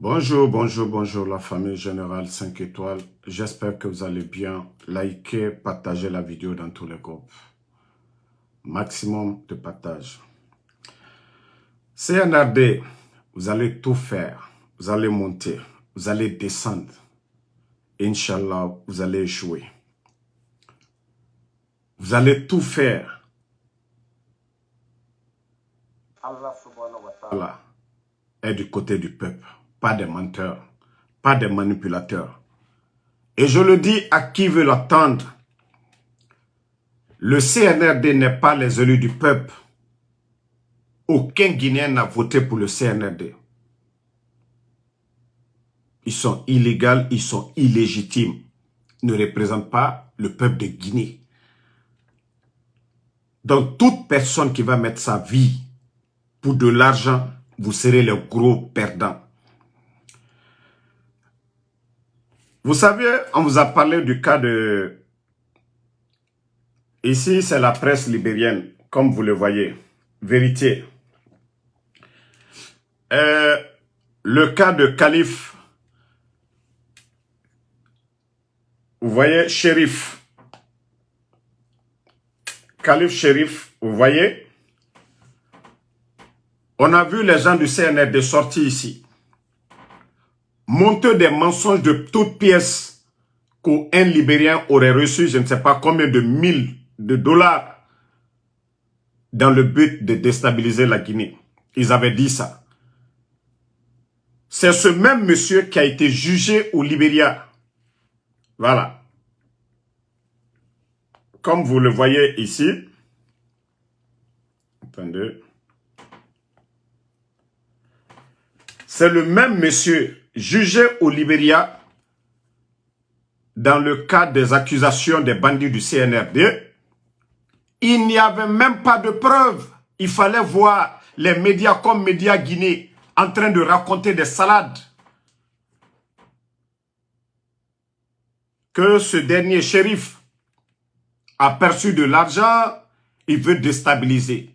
Bonjour, bonjour, bonjour la famille Générale 5 étoiles. J'espère que vous allez bien. Likez, partagez la vidéo dans tous les groupes. Maximum de partage. CNRD, vous allez tout faire. Vous allez monter. Vous allez descendre. Inch'Allah, vous allez échouer. Vous allez tout faire. Allah subhanahu wa ta'ala est du côté du peuple. Pas des menteurs, pas des manipulateurs. Et je le dis à qui veut l'entendre. Le CNRD n'est pas les élus du peuple. Aucun Guinéen n'a voté pour le CNRD. Ils sont illégaux, ils sont illégitimes. Ils ne représentent pas le peuple de Guinée. Donc toute personne qui va mettre sa vie pour de l'argent, vous serez les gros perdants. Vous savez, on vous a parlé du cas de... Ici, c'est la presse libérienne, comme vous le voyez. Vérité. Le cas de Khalif. Vous voyez, Shérif. Khalif Shérif, vous voyez. On a vu les gens du CNRD sortir ici. Monter des mensonges de toutes pièces qu'un Libérien aurait reçu, je ne sais pas combien de mille de dollars dans le but de déstabiliser la Guinée. Ils avaient dit ça. C'est ce même monsieur qui a été jugé au Libéria. Voilà. Comme vous le voyez ici. Attendez. C'est le même monsieur jugé au Libéria dans le cadre des accusations des bandits du CNRD. Il n'y avait même pas de preuves. Il fallait voir les médias comme Médias Guinée en train de raconter des salades. Que ce dernier shérif a perçu de l'argent, il veut déstabiliser.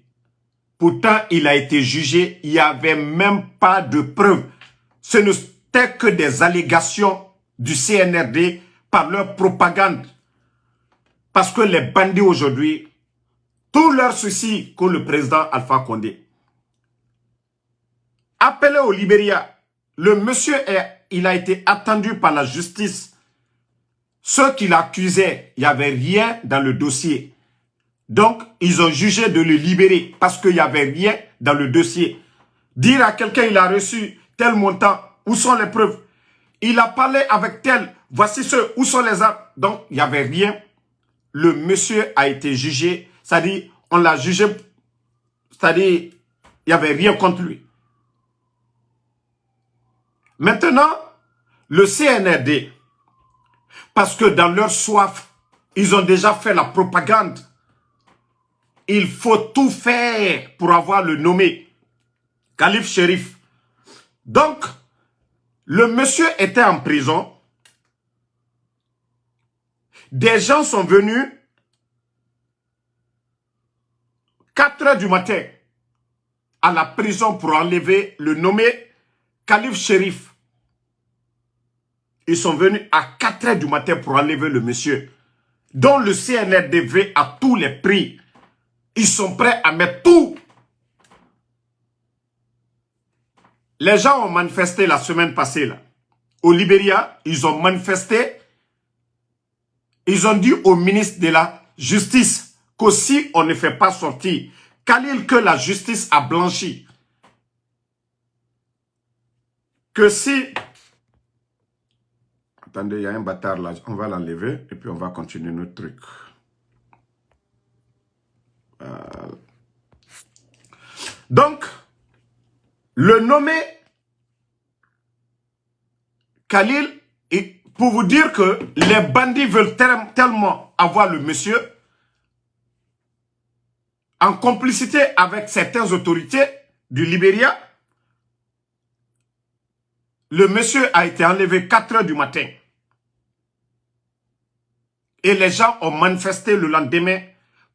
Pourtant, il a été jugé, il n'y avait même pas de preuves. Ce n'était que des allégations du CNRD par leur propagande. Parce que les bandits aujourd'hui, tout leur souci que le président Alpha Condé. Appelé au Libéria, le monsieur, il a été attendu par la justice. Ceux qui l'accusaient, il n'y avait rien dans le dossier. Donc, ils ont jugé de le libérer parce qu'il n'y avait rien dans le dossier. Dire à quelqu'un il a reçu tel montant, où sont les preuves? Il a parlé avec tel, voici ceux, où sont les armes? Donc, il n'y avait rien. Le monsieur a été jugé, c'est-à-dire, on l'a jugé, c'est-à-dire, il n'y avait rien contre lui. Maintenant, le CNRD, parce que dans leur soif, ils ont déjà fait la propagande. Il faut tout faire pour avoir le nommé Khalif Shérif. Donc, le monsieur était en prison. Des gens sont venus 4 heures du matin à la prison pour enlever le nommé Khalif Shérif. Ils sont venus à 4 heures du matin pour enlever le monsieur, dont le CNRD veut à tous les prix. Ils sont prêts à mettre tout. Les gens ont manifesté la semaine passée là. Au Libéria, ils ont manifesté. Ils ont dit au ministre de la Justice qu'aussi on ne fait pas sortir Khalil, que la justice a blanchi. Que si... Attendez, il y a un bâtard là. On va l'enlever et puis on va continuer notre truc. Donc, le nommé Khalil, pour vous dire que les bandits veulent tellement avoir le monsieur, en complicité avec certaines autorités du Libéria, le monsieur a été enlevé 4 heures du matin. Et les gens ont manifesté le lendemain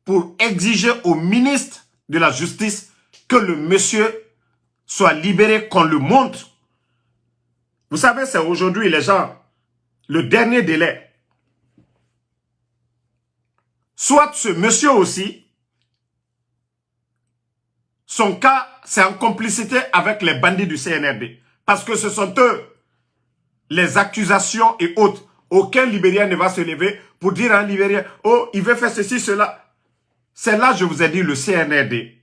pour exiger au ministre de la Justice que le monsieur soit libéré, qu'on le montre. Vous savez, c'est aujourd'hui les gens, le dernier délai. Soit ce monsieur aussi, son cas, c'est en complicité avec les bandits du CNRD. Parce que ce sont eux, les accusations et autres. Aucun Libérien ne va se lever pour dire à un Libérien, oh, il veut faire ceci, cela. C'est là, je vous ai dit, le CNRD.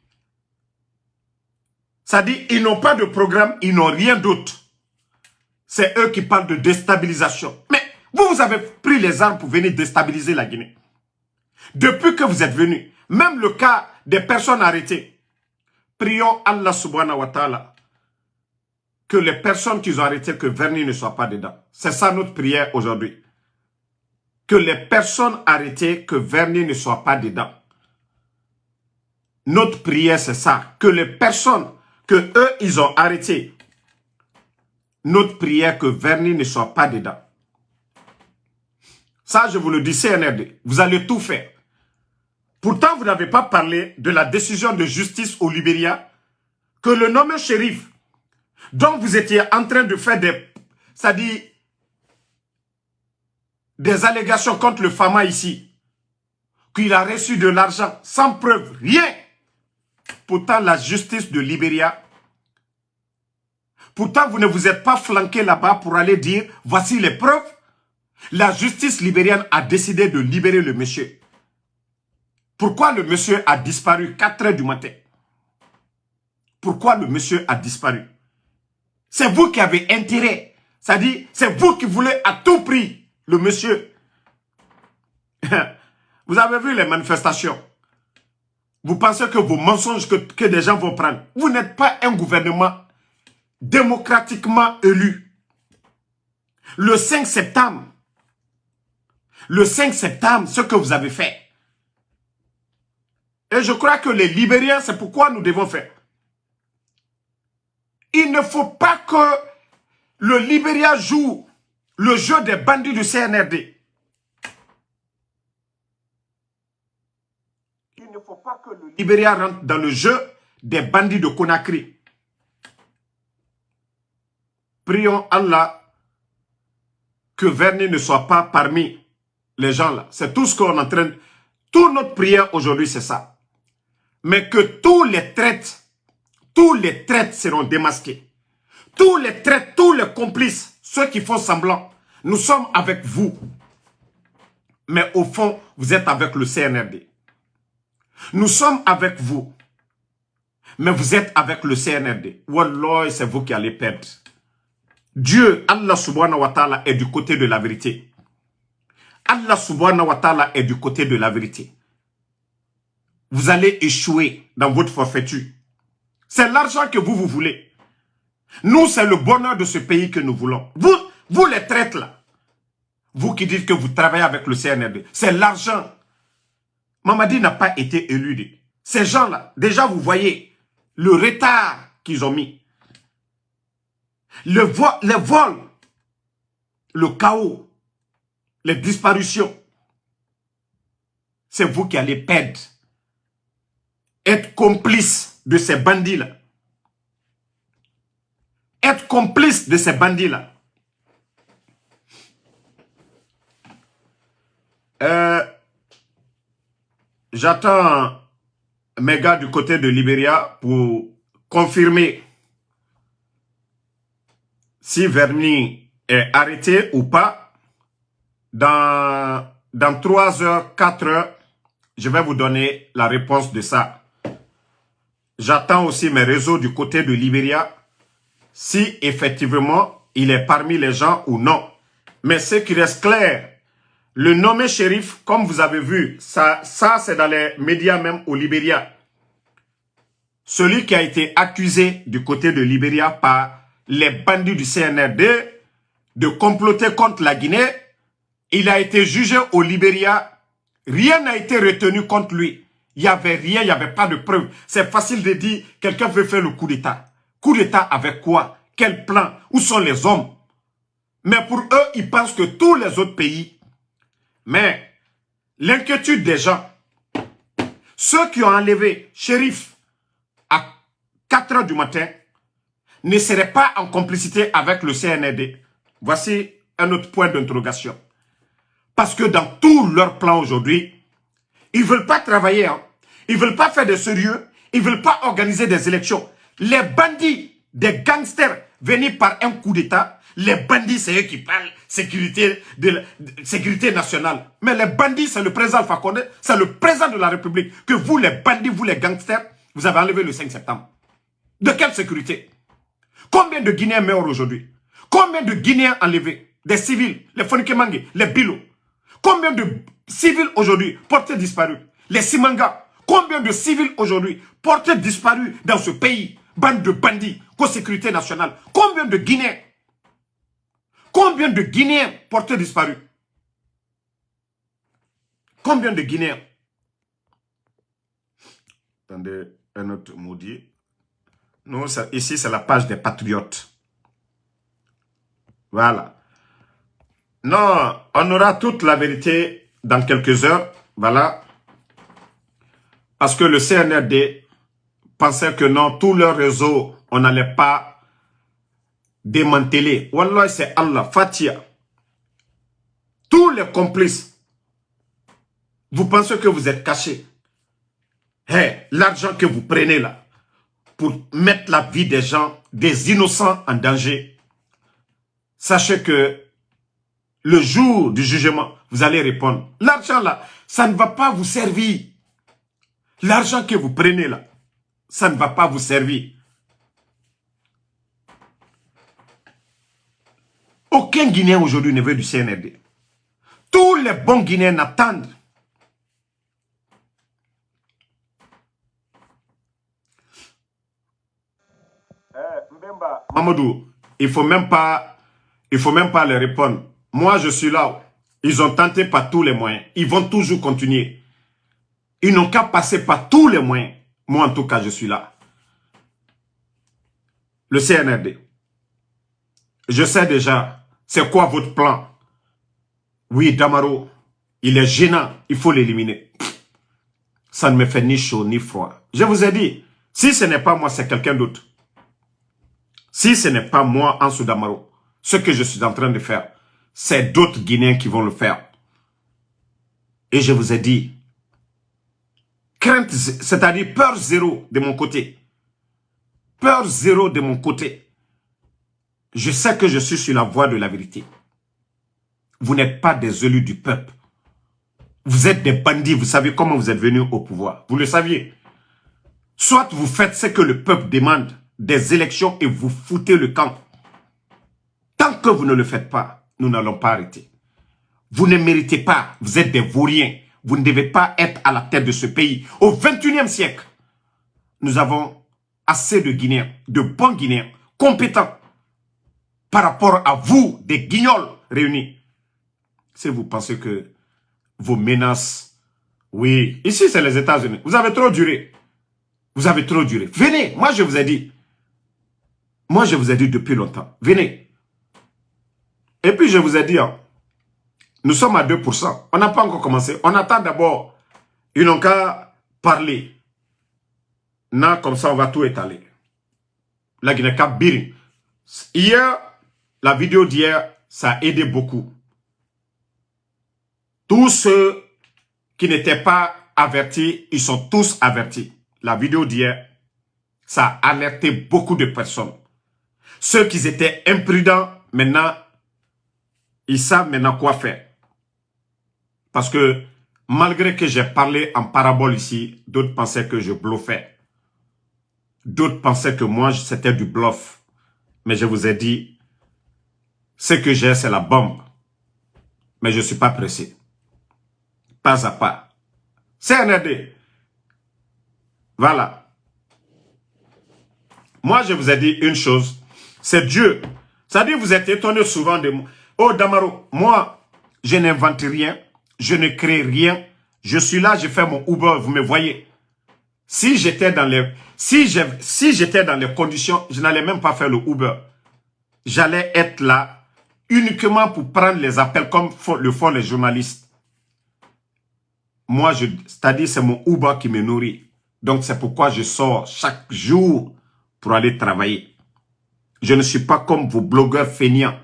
Ça dit, ils n'ont pas de programme, ils n'ont rien d'autre. C'est eux qui parlent de déstabilisation. Mais vous avez pris les armes pour venir déstabiliser la Guinée. Depuis que vous êtes venus, même le cas des personnes arrêtées, prions Allah subhanahu wa ta'ala que les personnes qu'ils ont arrêtées, que Verny ne soit pas dedans. C'est ça notre prière aujourd'hui. Que les personnes arrêtées, que Verny ne soit pas dedans. Notre prière, c'est ça. Que les personnes que eux, ils ont arrêtées, notre prière, que Verny ne soit pas dedans. Ça, je vous le dis, CNRD, vous allez tout faire. Pourtant, vous n'avez pas parlé de la décision de justice au Libéria, que le nommé shérif, dont vous étiez en train de faire c'est-à-dire des allégations contre le Fama ici, qu'il a reçu de l'argent sans preuve, rien. Pourtant, la justice de Libéria, pourtant, vous ne vous êtes pas flanqué là-bas pour aller dire, voici les preuves. La justice libérienne a décidé de libérer le monsieur. Pourquoi le monsieur a disparu 4 heures du matin? Pourquoi le monsieur a disparu? C'est vous qui avez intérêt. C'est-à-dire, c'est vous qui voulez à tout prix le monsieur. Vous avez vu les manifestations. Vous pensez que vos mensonges que des gens vont prendre. Vous n'êtes pas un gouvernement démocratiquement élu. Le 5 septembre, ce que vous avez fait. Et je crois que les Libériens, c'est pourquoi nous devons faire. Il ne faut pas que le Libéria joue le jeu des bandits du CNRD. Il ne faut pas que le Libéria rentre dans le jeu des bandits de Conakry. Prions Allah que Verny ne soit pas parmi les gens là. C'est tout ce qu'on est en train de... Toute notre prière aujourd'hui, c'est ça. Mais que tous les traites seront démasqués. Tous les traites, tous les complices, ceux qui font semblant, nous sommes avec vous. Mais au fond, vous êtes avec le CNRD. Nous sommes avec vous. Mais vous êtes avec le CNRD. Wallah, c'est vous qui allez perdre. Dieu, Allah subhanahu wa ta'ala, est du côté de la vérité. Allah subhanahu wa ta'ala est du côté de la vérité. Vous allez échouer dans votre forfaiture. C'est l'argent que vous voulez. Nous, c'est le bonheur de ce pays que nous voulons. Vous les traites là, vous qui dites que vous travaillez avec le CNRD, c'est l'argent. Mamadi n'a pas été élu. Ces gens-là, déjà vous voyez le retard qu'ils ont mis. Les vols, le chaos, les disparitions. C'est vous qui allez perdre. Être complice de ces bandits-là. Être complice de ces bandits-là. J'attends mes gars du côté de Libéria pour confirmer si Verny est arrêté ou pas. Dans 3 heures, 4 heures, je vais vous donner la réponse de ça. J'attends aussi mes réseaux du côté de Libéria, si effectivement il est parmi les gens ou non. Mais ce qui reste clair, le nommé shérif, comme vous avez vu, ça c'est dans les médias même au Libéria. Celui qui a été accusé du côté de Libéria par les bandits du CNRD de comploter contre la Guinée, il a été jugé au Libéria. Rien n'a été retenu contre lui. Il n'y avait rien, il n'y avait pas de preuve. C'est facile de dire, quelqu'un veut faire le coup d'État. Coup d'État avec quoi? Quel plan? Où sont les hommes? Mais pour eux, ils pensent que tous les autres pays... Mais l'inquiétude des gens, ceux qui ont enlevé shérif à 4 heures du matin, ne serait pas en complicité avec le CNRD? Voici un autre point d'interrogation. Parce que dans tous leurs plans aujourd'hui, ils ne veulent pas travailler, hein. Ils ne veulent pas faire de sérieux, ils ne veulent pas organiser des élections. Les bandits, des gangsters venus par un coup d'État, les bandits, c'est eux qui parlent sécurité nationale. Mais les bandits, c'est le président Alpha Condé, c'est le président de la République. Que vous, les bandits, vous, les gangsters, vous avez enlevé le 5 septembre. De quelle sécurité? Combien de Guinéens meurent aujourd'hui? Combien de Guinéens enlevés? Des civils, les Fonikemangue, les Bilo. Combien de civils aujourd'hui portés disparus? Les Simanga. Combien de civils aujourd'hui portés disparus dans ce pays? Bande de bandits, co-sécurité nationale. Combien de Guinéens? Combien de Guinéens portés disparus? Combien de Guinéens? Attendez, un autre maudit. Non, ici, c'est la page des patriotes. Voilà. Non, on aura toute la vérité dans quelques heures. Voilà. Parce que le CNRD pensait que non, tout leur réseau, on n'allait pas démanteler. Wallah, c'est Allah, Fatia. Tous les complices, vous pensez que vous êtes cachés. Hey, l'argent que vous prenez là, pour mettre la vie des gens, des innocents en danger, sachez que le jour du jugement, vous allez répondre. L'argent là, ça ne va pas vous servir. L'argent que vous prenez là, ça ne va pas vous servir. Aucun Guinéen aujourd'hui ne veut du CNRD. Tous les bons Guinéens attendent. Mamadou, il ne faut même pas leur répondre. Moi, je suis là. Ils ont tenté par tous les moyens. Ils vont toujours continuer. Ils n'ont qu'à passer par tous les moyens. Moi, en tout cas, je suis là. Le CNRD. Je sais déjà, c'est quoi votre plan? Oui, Damaro, il est gênant. Il faut l'éliminer. Ça ne me fait ni chaud ni froid. Je vous ai dit, si ce n'est pas moi, c'est quelqu'un d'autre. Si ce n'est pas moi, Ansou Damaro, ce que je suis en train de faire, c'est d'autres Guinéens qui vont le faire. Et je vous ai dit, crainte, c'est-à-dire peur zéro de mon côté. Peur zéro de mon côté. Je sais que je suis sur la voie de la vérité. Vous n'êtes pas des élus du peuple. Vous êtes des bandits, vous savez comment vous êtes venus au pouvoir. Vous le saviez. Soit vous faites ce que le peuple demande, des élections, et vous foutez le camp. Tant que vous ne le faites pas, nous n'allons pas arrêter. Vous ne méritez pas, vous êtes des vauriens. Vous ne devez pas être à la tête de ce pays. Au 21e siècle, nous avons assez de Guinéens, de bons Guinéens, compétents, par rapport à vous, des guignols réunis. Si vous pensez que vos menaces, oui, ici c'est les États-Unis, vous avez trop duré. Vous avez trop duré. Venez, moi je vous ai dit. Moi je vous ai dit depuis longtemps. Venez. Et puis je vous ai dit, hein, nous sommes à 2%. On n'a pas encore commencé. On attend d'abord. Ils n'ont qu'à parler. Non, comme ça, on va tout étaler. La Guinée-Cap Biri. Hier, la vidéo d'hier, ça a aidé beaucoup. Tous ceux qui n'étaient pas avertis, ils sont tous avertis. La vidéo d'hier, ça a alerté beaucoup de personnes. Ceux qui étaient imprudents, maintenant, ils savent maintenant quoi faire. Parce que malgré que j'ai parlé en parabole ici, d'autres pensaient que je bluffais. D'autres pensaient que moi, c'était du bluff. Mais je vous ai dit, ce que j'ai, c'est la bombe. Mais je ne suis pas pressé. Pas à pas. CNRD. Voilà. Moi, je vous ai dit une chose. C'est Dieu. C'est-à-dire, vous êtes étonné souvent de moi. Oh, Damaro, moi, je n'invente rien. Je ne crée rien. Je suis là, je fais mon Uber, vous me voyez. Si j'étais dans les conditions, je n'allais même pas faire le Uber. J'allais être là uniquement pour prendre les appels comme le font les journalistes. Moi, c'est-à-dire c'est mon Uber qui me nourrit. Donc c'est pourquoi je sors chaque jour pour aller travailler. Je ne suis pas comme vos blogueurs feignants.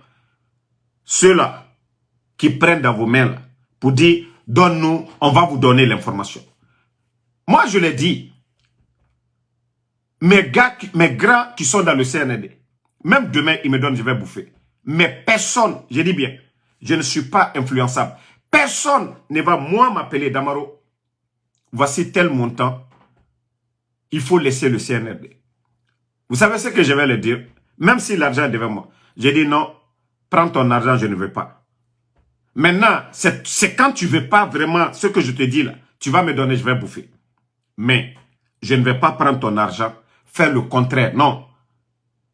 Ceux-là qui prennent dans vos mains là, pour dire, donne-nous, on va vous donner l'information. Moi, je l'ai dit, mes grands qui sont dans le CNRD, même demain, ils me donnent, je vais bouffer. Mais personne, je dis bien, je ne suis pas influençable. Personne ne va, moi, m'appeler Damaro. Voici tel montant. Il faut laisser le CNRD. Vous savez ce que je vais leur dire? Même si l'argent est devant moi. J'ai dit non, prends ton argent, je ne veux pas. Maintenant, c'est quand tu ne veux pas vraiment ce que je te dis là. Tu vas me donner, je vais bouffer. Mais je ne vais pas prendre ton argent, faire le contraire. Non.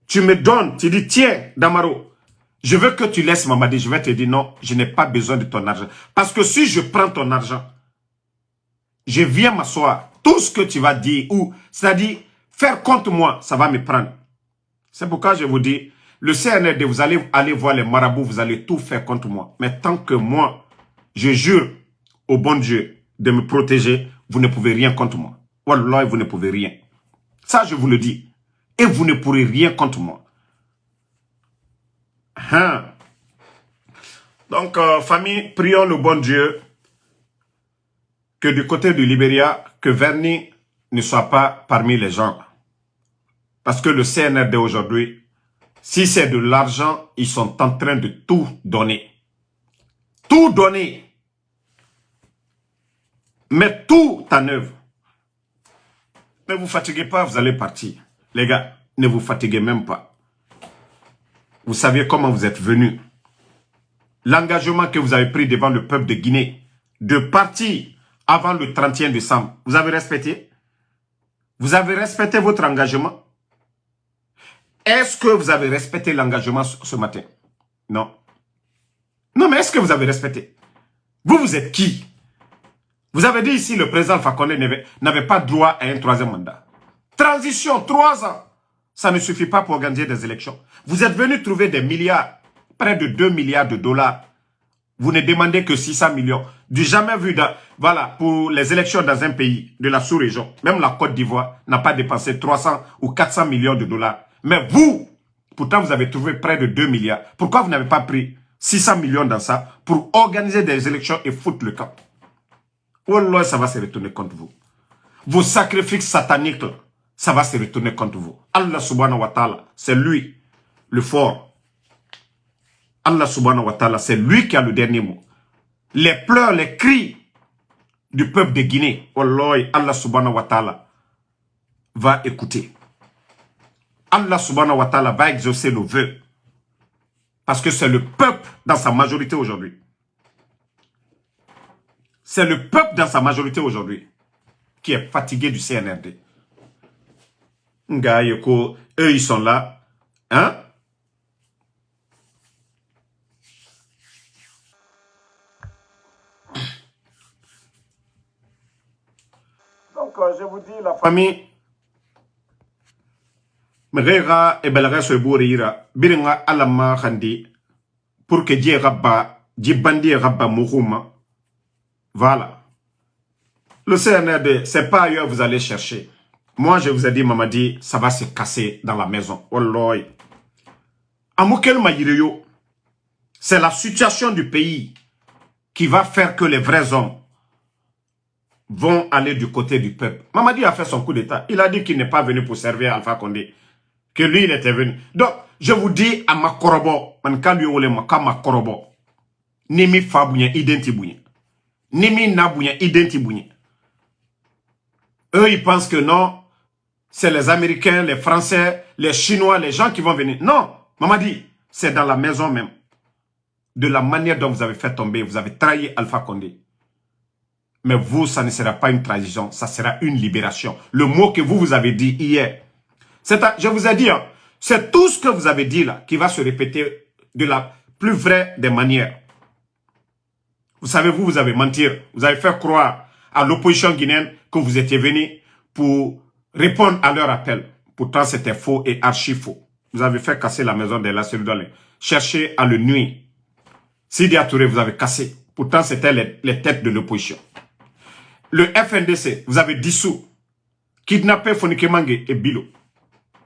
Tu me donnes, tu dis, tiens, Damaro, je veux que tu laisses Mamadi. Je vais te dire non, je n'ai pas besoin de ton argent. Parce que si je prends ton argent, je viens m'asseoir. Tout ce que tu vas dire, ou c'est-à-dire, faire contre moi, ça va me prendre. C'est pourquoi je vous dis, le CNRD, vous allez aller voir les marabouts, vous allez tout faire contre moi. Mais tant que moi, je jure au bon Dieu de me protéger, vous ne pouvez rien contre moi. Wallah, vous ne pouvez rien. Ça, je vous le dis. Et vous ne pourrez rien contre moi. Hein? Donc, famille, prions le bon Dieu que du côté du Libéria, que Verny ne soit pas parmi les gens. Parce que le CNRD aujourd'hui, si c'est de l'argent, ils sont en train de tout donner. Tout donner. Mettre tout en œuvre. Ne vous fatiguez pas, vous allez partir. Les gars, ne vous fatiguez même pas. Vous saviez comment vous êtes venus. L'engagement que vous avez pris devant le peuple de Guinée, de partir avant le 31 décembre, vous avez respecté? Vous avez respecté votre engagement? Est-ce que vous avez respecté l'engagement ce matin? Non. Non, mais est-ce que vous avez respecté? Vous, vous êtes qui? Vous avez dit ici le président Alpha Condé n'avait pas droit à un troisième mandat. Transition, 3 ans. Ça ne suffit pas pour organiser des élections. Vous êtes venu trouver des milliards, près de 2 milliards de dollars. Vous ne demandez que 600 millions. Du jamais vu, voilà, pour les élections dans un pays de la sous-région. Même la Côte d'Ivoire n'a pas dépensé 300 ou 400 millions de dollars. Mais vous, pourtant vous avez trouvé près de 2 milliards. Pourquoi vous n'avez pas pris 600 millions dans ça pour organiser des élections et foutre le camp? Wallah, ça va se retourner contre vous. Vos sacrifices sataniques, ça va se retourner contre vous. Allah subhanahu wa ta'ala, c'est lui, le fort. Allah subhanahu wa ta'ala, c'est lui qui a le dernier mot. Les pleurs, les cris du peuple de Guinée, Wallah, Allah subhanahu wa ta'ala va écouter. Allah subhanahu wa ta'ala va exaucer nos vœux. Parce que c'est le peuple dans sa majorité aujourd'hui. C'est le peuple dans sa majorité aujourd'hui qui est fatigué du CNRD. Eux, ils sont là. Hein? Donc, je vous dis, la famille, Mrera et Belreso et Bourira, Biringa Alama Khandi, pour que Dieu Rabba, Djibandi Rabba Mourouma. Voilà. Le CNRD, c'est pas ailleurs vous allez chercher. Moi, je vous ai dit, Mamadi, ça va se casser dans la maison. Wallah. Amoukel Mayireyo, c'est la situation du pays qui va faire que les vrais hommes vont aller du côté du peuple. Mamadi a fait son coup d'État. Il a dit qu'il n'est pas venu pour servir Alpha Condé. Que lui, il était venu. Donc, je vous dis à ma korobo, Nimi Fabouyen, Identibouyen. Nimi Nabouyen, Identibouyen. Eux, ils pensent que non, c'est les Américains, les Français, les Chinois, les gens qui vont venir. Non, Mamadi, c'est dans la maison même. De la manière dont vous avez fait tomber, vous avez trahi Alpha Condé. Mais vous, ça ne sera pas une trahison, ça sera une libération. Le mot que vous avez dit hier, je vous ai dit, hein, c'est tout ce que vous avez dit là qui va se répéter de la plus vraie des manières. Vous savez, vous avez menti. Vous avez fait croire à l'opposition guinéenne que vous étiez venu pour répondre à leur appel. Pourtant, c'était faux et archi faux. Vous avez fait casser la maison de la Cédolé. Cherchez à le nuire. Sidi Touré, vous avez cassé. Pourtant, c'était les têtes de l'opposition. Le FNDC, vous avez dissous. Kidnappé Fonike Mange et Bilo.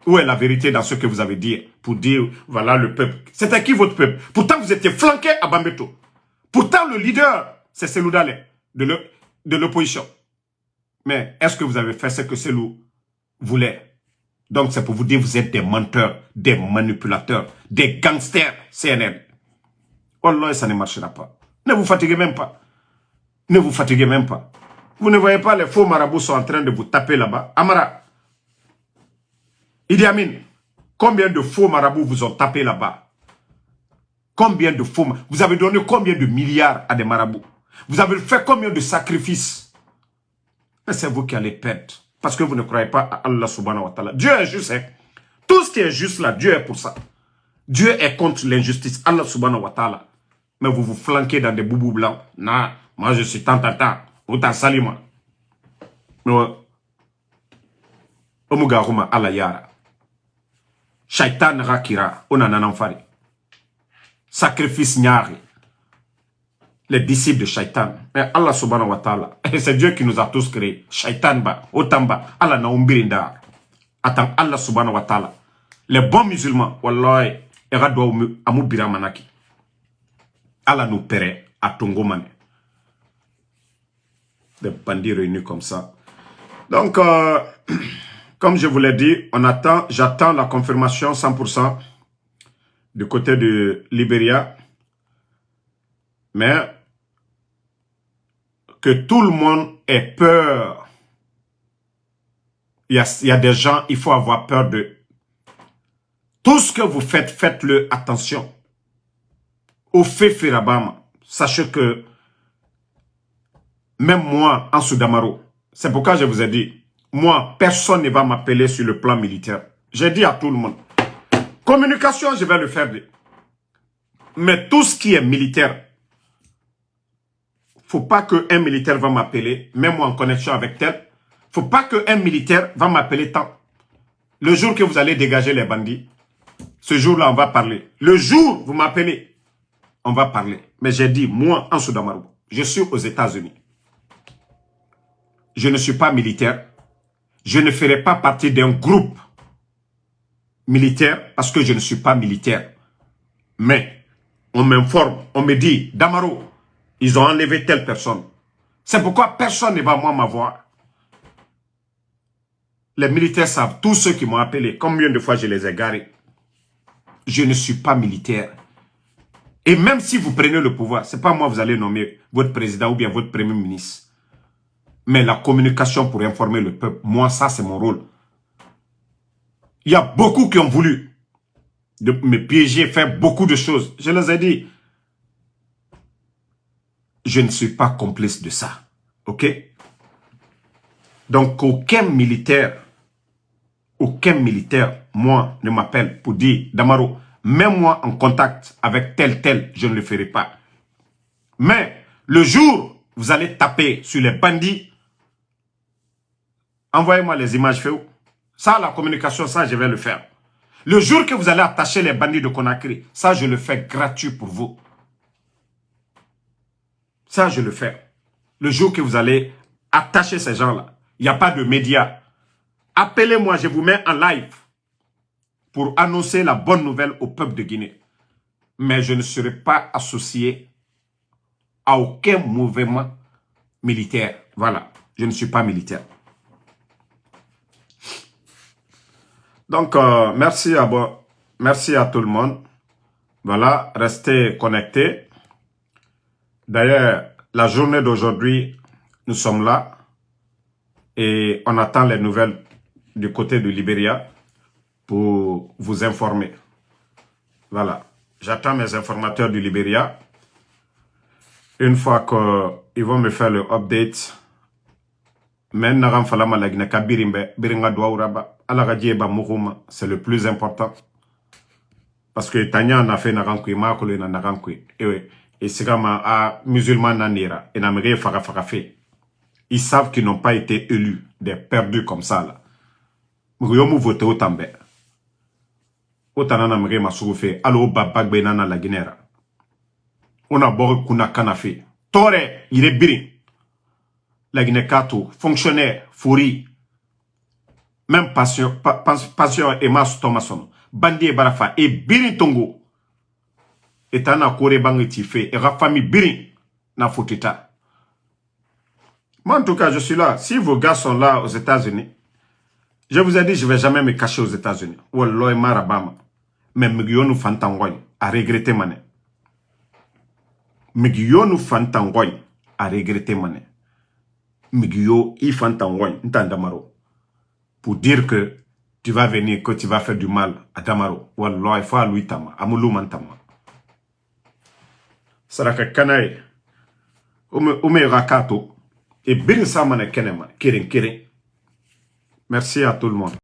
Où est la vérité dans ce que vous avez dit pour dire, voilà le peuple. C'était qui votre peuple? Pourtant, vous étiez flanqué à Bambeto. Pourtant, le leader, c'est Selou Dale, de l'opposition. Mais est-ce que vous avez fait ce que Selou voulait? Donc, c'est pour vous dire, vous êtes des menteurs, des manipulateurs, des gangsters CNL. Wallah, ça ne marchera pas. Ne vous fatiguez même pas. Ne vous fatiguez même pas. Vous ne voyez pas, les faux marabouts sont en train de vous taper là-bas. Amara, Idi Amin, combien de faux marabouts vous ont tapé là-bas? Combien de faux marabouts? Vous avez donné combien de milliards à des marabouts? Vous avez fait combien de sacrifices? Mais c'est vous qui allez perdre. Parce que vous ne croyez pas à Allah subhanahu wa ta'ala. Dieu est juste. Hein? Tout ce qui est juste là, Dieu est pour ça. Dieu est contre l'injustice. Allah subhanahu wa ta'ala. Mais vous vous flanquez dans des boubous blancs. Non, moi je suis tant. Ou tant salima. Omugaruma Allah yara. Shaitan rakira. Onananamfari. Sacrifice nyari. Les disciples de Shaitan. Mais Allah subhanahu wa ta'ala. C'est Dieu qui nous a tous créés. Shaitan ba, otamba, Allah na umbirinda. Attends, Allah subhanahu wa ta'ala. Les bons musulmans, wallahi, eradwa amu biramanaki. Allah nous paierait à Tongomane. Des bandits réunis comme ça. Donc, comme je vous l'ai dit, j'attends la confirmation 100% du côté de Libéria. Mais que tout le monde ait peur. Il y a des gens, il faut avoir peur d'eux. Tout ce que vous faites, faites-le attention. Au fait Firabama, sachez que même moi, en Soudamaro, c'est pourquoi je vous ai dit, moi, personne ne va m'appeler sur le plan militaire. J'ai dit à tout le monde, communication, je vais le faire. Mais tout ce qui est militaire, faut pas qu'un militaire va m'appeler, même moi en connexion avec tel. Faut pas qu'un militaire va m'appeler tant. Le jour que vous allez dégager les bandits, ce jour-là, on va parler. Le jour où vous m'appelez, on va parler. Mais j'ai dit, moi, en Soudamaru, je suis aux États-Unis. Je ne suis pas militaire. Je ne ferai pas partie d'un groupe militaire parce que je ne suis pas militaire. Mais on m'informe, on me dit, Damaro, ils ont enlevé telle personne. C'est pourquoi personne ne va moi m'avoir. Les militaires savent, tous ceux qui m'ont appelé, combien de fois je les ai garés. Je ne suis pas militaire. Et même si vous prenez le pouvoir, ce n'est pas moi vous allez nommer votre président ou bien votre premier ministre. Mais la communication pour informer le peuple, moi ça c'est mon rôle. Il y a beaucoup qui ont voulu me piéger, faire beaucoup de choses. Je les ai dit. Je ne suis pas complice de ça. Ok? Donc, aucun militaire, moi, ne m'appelle pour dire, Damaro, mets-moi en contact avec tel, je ne le ferai pas. Mais, le jour où vous allez taper sur les bandits, envoyez-moi les images faites. Ça, la communication, ça, je vais le faire. Le jour que vous allez attacher les bandits de Conakry, ça, je le fais gratuit pour vous. Ça, je le fais. Le jour que vous allez attacher ces gens-là, il n'y a pas de médias. Appelez-moi, je vous mets en live pour annoncer la bonne nouvelle au peuple de Guinée. Mais je ne serai pas associé à aucun mouvement militaire. Voilà, je ne suis pas militaire. Donc, merci à tout le monde. Voilà, restez connectés. D'ailleurs, la journée d'aujourd'hui, nous sommes là et on attend les nouvelles du côté du Libéria pour vous informer. Voilà, j'attends mes informateurs du Libéria. Une fois qu'ils vont me faire le update, c'est le plus important. Parce que Tanya en a fait Narankui, Makolo na Narankui. Et c'est comme un musulman nanira. Et n'amérique farafarafe. Ils savent qu'ils n'ont pas été élus, des perdus comme ça là. Mouyomu vote autambe. Otana n'amérique ma souffé. Allo babag benana la guinera. On a beau kuna kanafe. Tore, il est biri. La Guinée Kato, fonctionnaire, fourri. même passion et mas Thomason. Bandi et Barafa et Biri Tongo. Et t'en Kore Bangi Tifé et la famille Biri na Fotita. Moi, en tout cas, je suis là. Si vos gars sont là aux États-Unis, je vous ai dit, je ne vais jamais me cacher aux États-Unis. Wallah, Marabama. Mais Migiyonu Fantangoy a regretté mané. Migiyonu Fantangoy a regretté mané. Migiyo Ifantangoy, Ntandamaro. Pour dire que tu vas venir, que tu vas faire du mal à Damaro. Wallah, il faut à lui tama. Amoulou mantama. Saraka Kanae. Ume Rakato. Et bien ça, mané kenema. Keren. Merci à tout le monde.